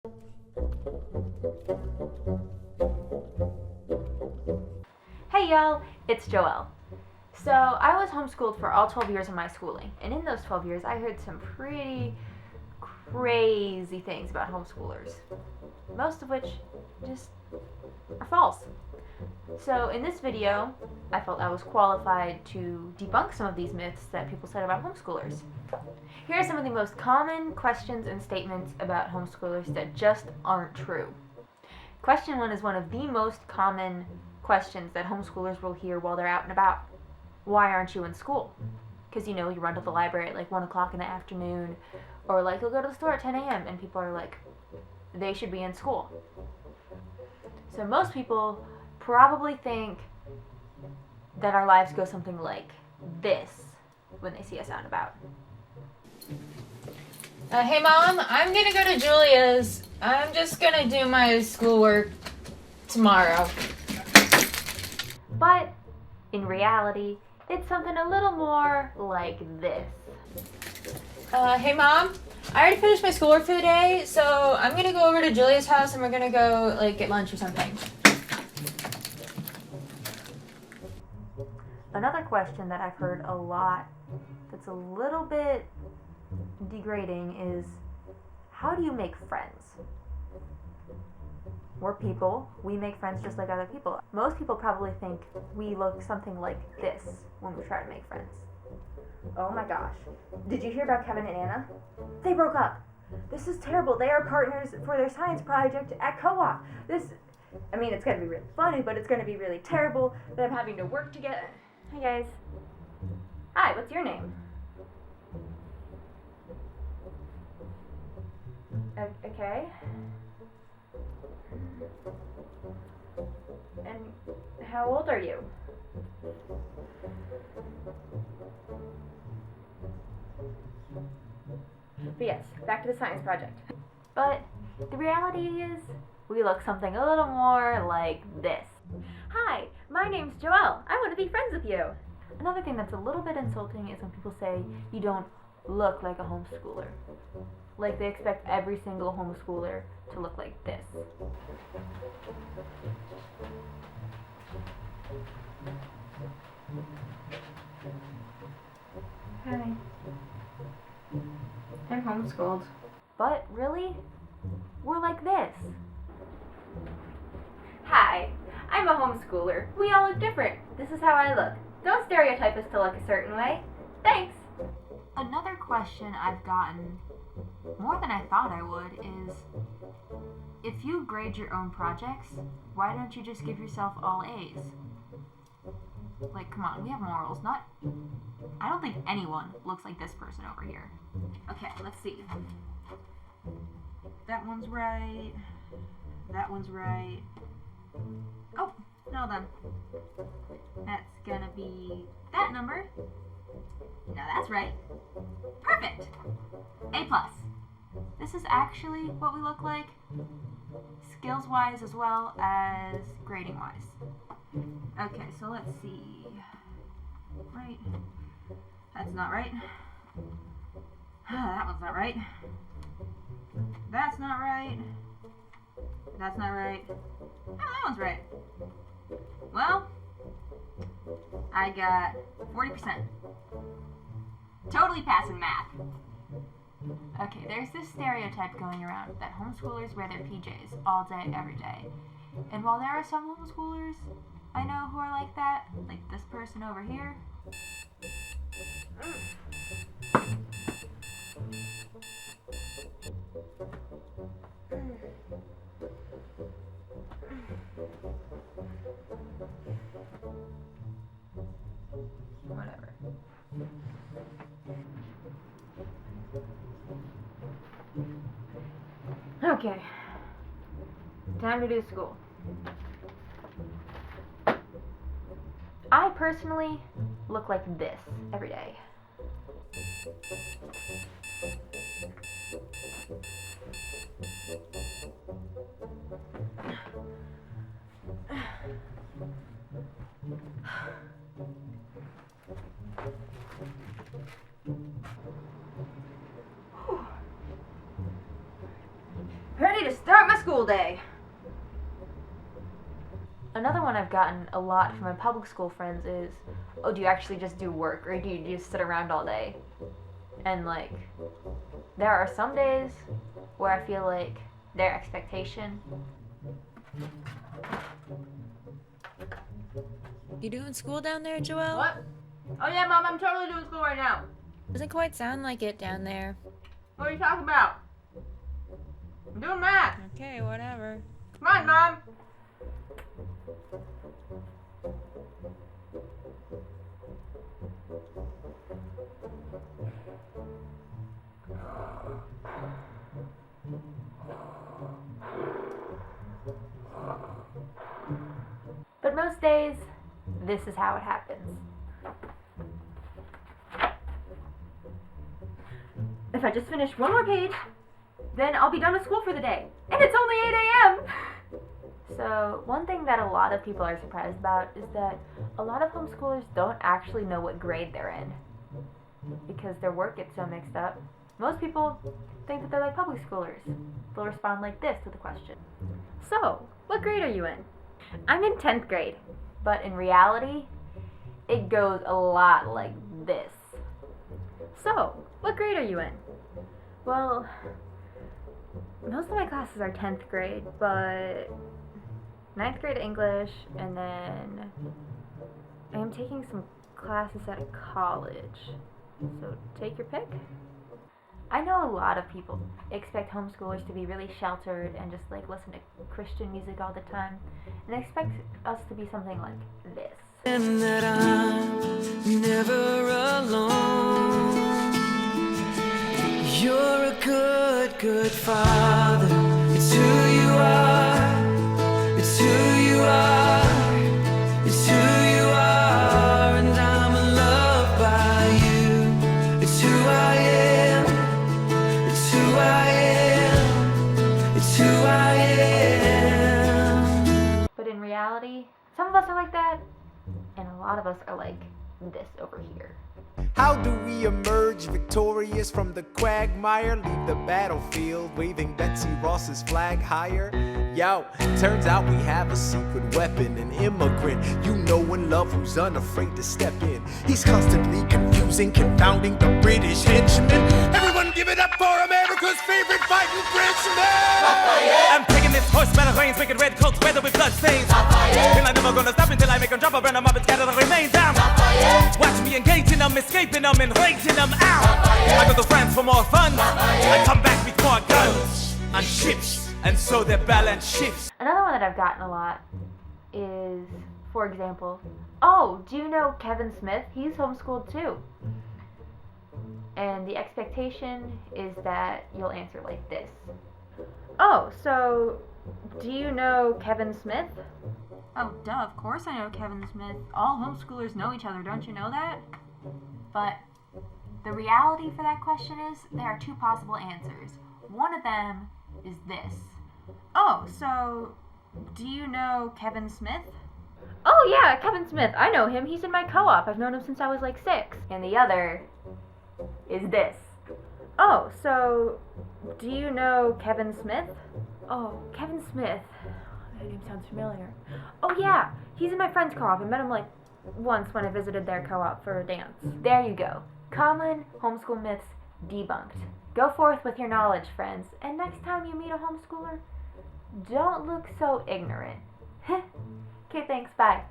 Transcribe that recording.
Hey y'all, it's Joelle. So I was homeschooled for all 12 years of my schooling, and in those 12 years I heard some pretty crazy things about homeschoolers, most of which just are false. So in this video, I felt I was qualified to debunk some of these myths that people said about homeschoolers. Here are some of the most common questions and statements about homeschoolers that just aren't true. Question 1 is one of the most common questions that homeschoolers will hear while they're out and about. Why aren't you in school? Because you run to the library at like 1 o'clock in the afternoon, or like you'll go to the store at 10 a.m. and people are like, they should be in school. So most people probably think that our lives go something like this when they see us out and about. Hey Mom, I'm gonna go to Julia's. I'm just gonna do my schoolwork tomorrow. But in reality, it's something a little more like this. Hey Mom, I already finished my schoolwork for the day, so I'm gonna go over to Julia's house and we're gonna go get lunch or something. Another question that I've heard a lot that's a little bit degrading is, how do you make friends? We're people. We make friends just like other people. Most people probably think we look something like this when we try to make friends. Oh my gosh. Did you hear about Kevin and Anna? They broke up. This is terrible. They are partners for their science project at co-op. It's going to be really funny, but it's going to be really terrible them having to work together. Hey guys. Hi, what's your name? Okay. And how old are you? But yes, back to the science project. But the reality is, we look something a little more like this. Hi, my name's Joelle. I want to be friends with you. Another thing that's a little bit insulting is when people say you don't look like a homeschooler. Like they expect every single homeschooler to look like this. Hi. I'm homeschooled. But really, we're like this. Hi, I'm a homeschooler. We all look different. This is how I look. Don't stereotype us to look a certain way. Thanks. Another question I've gotten more than I thought I would is, if you grade your own projects, why don't you just give yourself all A's? Like, come on, we have morals. I don't think anyone looks like this person over here. Okay, let's see. That one's right. That one's right. Oh, no then. That's gonna be that number. Now that's right. Perfect. A+. This is actually what we look like, skills-wise as well as grading-wise. Okay, so let's see. Right. That's not right. That one's not right. That's not right. That's not right. Oh, that one's right. Well, I got 40%. Totally passing math. Okay, there's this stereotype going around that homeschoolers wear their PJs all day, every day. And while there are some homeschoolers I know who are like that, like this person over here, whatever. Okay, time to do school. I personally look like this every day. Ready to start my school day. Another one I've gotten a lot from my public school friends is, oh, do you actually just do work or do you just sit around all day? And like, there are some days where I feel like their expectation. You doing school down there, Joelle? What? Oh yeah, Mom, I'm totally doing school right now. Doesn't quite sound like it down there. What are you talking about? I'm doing math. Okay, whatever. Come on, Mom. But most days, this is how it happens. If I just finish one more page, then I'll be done with school for the day. And it's only 8 a.m. So one thing that a lot of people are surprised about is that a lot of homeschoolers don't actually know what grade they're in because their work gets so mixed up. Most people think that they're like public schoolers. They'll respond like this to the question. So, what grade are you in? I'm in 10th grade, but in reality, it goes a lot like this. So, what grade are you in? Well, most of my classes are 10th grade, but 9th grade English, and then I am taking some classes at a college. So take your pick. I know a lot of people expect homeschoolers to be really sheltered and just like listen to Christian music all the time, and expect us to be something like this. And that I'm never alone. You're a good father. It's who you are. It's who you are. It's who you are. And I'm loved by you. It's who I am. It's who I am. It's who I am. But in reality, some of us are like that, and a lot of us are like this over here. How do we emerge victorious from the quagmire? Leave the battlefield waving Betsy Ross's flag higher. Yo, turns out we have a secret weapon, an immigrant you know and love who's unafraid to step in. He's constantly confusing, confounding the British henchmen. Everyone give it up for America's favorite fighting Frenchman! I'm taking this horse battle reins, making red coats weather with blood stains. And I'm never gonna stop until I make them drop, burn them up and scatter the remains down. Watch me engaging them, escaping them, and raising them out. I go to France for more fun. I come back with more guns and ships, and so their balance shifts. Another one that I've gotten a lot is, for example, oh, do you know Kevin Smith? He's homeschooled too. And the expectation is that you'll answer like this. Oh, so do you know Kevin Smith? Oh, duh, of course I know Kevin Smith. All homeschoolers know each other, don't you know that? But the reality for that question is there are two possible answers. One of them is this. Oh, so do you know Kevin Smith? Oh yeah, Kevin Smith. I know him. He's in my co-op. I've known him since I was like 6. And the other is this. Oh, so do you know Kevin Smith? Oh, Kevin Smith. That name sounds familiar. Oh yeah, he's in my friend's co-op. I met him like once when I visited their co-op for a dance. There you go. Common homeschool myths debunked. Go forth with your knowledge, friends, and next time you meet a homeschooler, don't look so ignorant. Okay, thanks, bye.